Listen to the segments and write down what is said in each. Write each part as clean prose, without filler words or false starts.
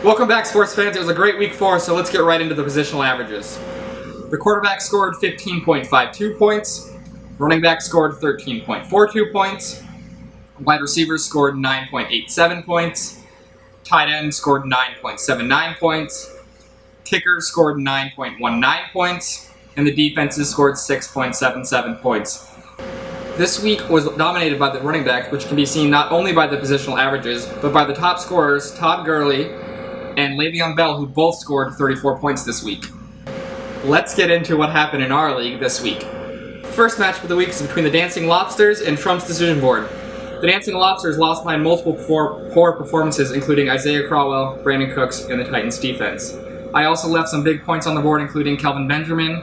Welcome back, sports fans. It was a great week 4, so let's get right into the positional averages. The quarterback scored 15.52 points. Running back scored 13.42 points. Wide receivers scored 9.87 points. Tight end scored 9.79 points. Kicker scored 9.19 points. And the defenses scored 6.77 points. This week was dominated by the running backs, which can be seen not only by the positional averages, but by the top scorers, Todd Gurley and Le'Veon Bell, who both scored 34 points this week. Let's get into what happened in our league this week. First matchup of the week is between the Dancing Lobsters and Trump's Decision Board. The Dancing Lobsters lost behind multiple poor performances, including Isaiah Crowell, Brandon Cooks, and the Titans defense. I also left some big points on the board, including Kelvin Benjamin,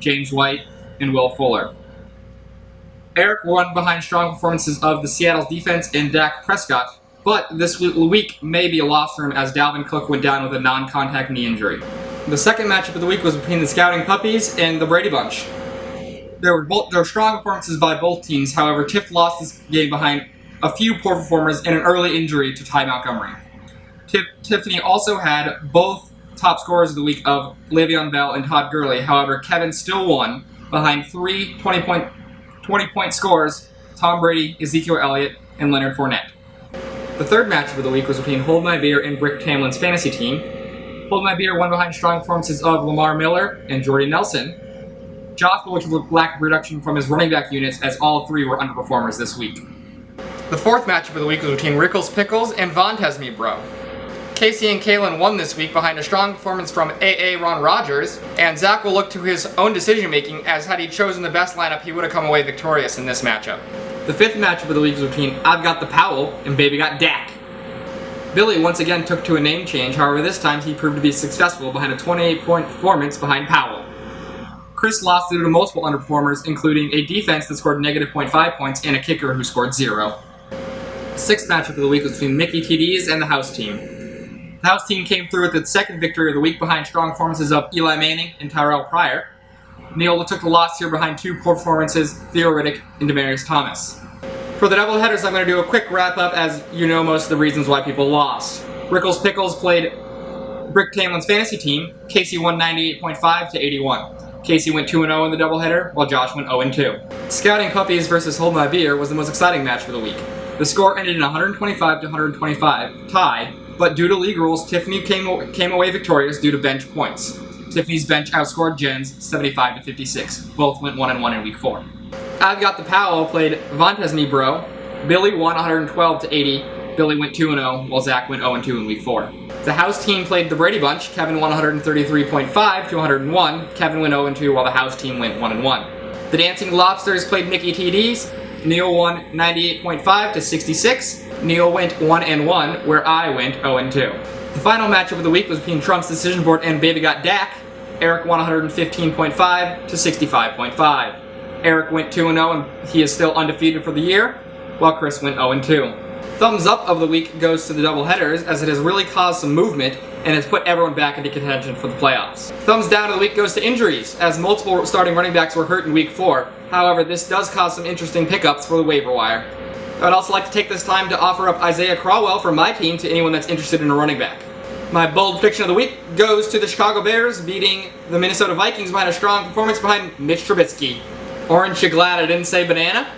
James White, and Will Fuller. Eric won behind strong performances of the Seattle defense and Dak Prescott, but this week may be a loss for him as Dalvin Cook went down with a non-contact knee injury. The second matchup of the week was between the Scouting Puppies and the Brady Bunch. There were strong performances by both teams. However, Tiff lost this game behind a few poor performers and an early injury to Ty Montgomery. Tiffany also had both top scorers of the week of Le'Veon Bell and Todd Gurley. However, Kevin still won behind three 20-point scores, Tom Brady, Ezekiel Elliott, and Leonard Fournette. The third matchup of the week was between Hold My Beer and Brick Tamlin's fantasy team. Hold My Beer won behind strong performances of Lamar Miller and Jordy Nelson. Josh Bullock lacked production from his running back units, as all three were underperformers this week. The fourth matchup of the week was between Rickles Pickles and Vontez Me Bro. Casey and Kalen won this week behind a strong performance from AA Ron Rodgers, and Zach will look to his own decision-making, as had he chosen the best lineup, he would have come away victorious in this matchup. The fifth matchup of the week was between I've Got the Powell and Baby Got Dak. Billy once again took to a name change, however this time he proved to be successful behind a 28-point performance behind Powell. Chris lost due to multiple underperformers, including a defense that scored negative 0.5 points and a kicker who scored 0. The sixth matchup of the week was between Mickey TDs and the house team. The house team came through with its second victory of the week behind strong performances of Eli Manning and Tyrell Pryor. Neil took the loss here behind two poor performances, Theo Riddick and Demaryius Thomas. For the doubleheaders, I'm going to do a quick wrap-up, as you know most of the reasons why people lost. Rickles Pickles played Brick Tamlin's fantasy team. Casey won 98.5 to 81. Casey went 2-0 in the doubleheader, while Josh went 0-2. Scouting Puppies versus Hold My Beer was the most exciting match for the week. The score ended in 125 to 125, tie, but due to league rules, Tiffany came away victorious due to bench points. Tiffany's bench outscored Jen's 75 to 56. Both went 1-1 in week 4. I've Got the Powell played Vontez Me Bro. Billy won 112 to 80. Billy went 2-0, while Zach went 0-2 in week 4. The house team played the Brady Bunch. Kevin won 133.5 to 101. Kevin went 0-2, while the house team went 1-1. The Dancing Lobsters played Mickey TDs. Neil won 98.5 to 66. Neil went 1-1, where I went 0-2. The final matchup of the week was between Trump's Decision Board and Baby Got Dak. Eric won 115.5 to 65.5. Eric went 2-0, and he is still undefeated for the year, while Chris went 0-2. Thumbs up of the week goes to the doubleheaders, as it has really caused some movement and has put everyone back into contention for the playoffs. Thumbs down of the week goes to injuries, as multiple starting running backs were hurt in week 4. However, this does cause some interesting pickups for the waiver wire. I'd also like to take this time to offer up Isaiah Crowell from my team to anyone that's interested in a running back. My bold prediction of the week goes to the Chicago Bears beating the Minnesota Vikings behind a strong performance behind Mitch Trubisky. Orange, you glad I didn't say banana?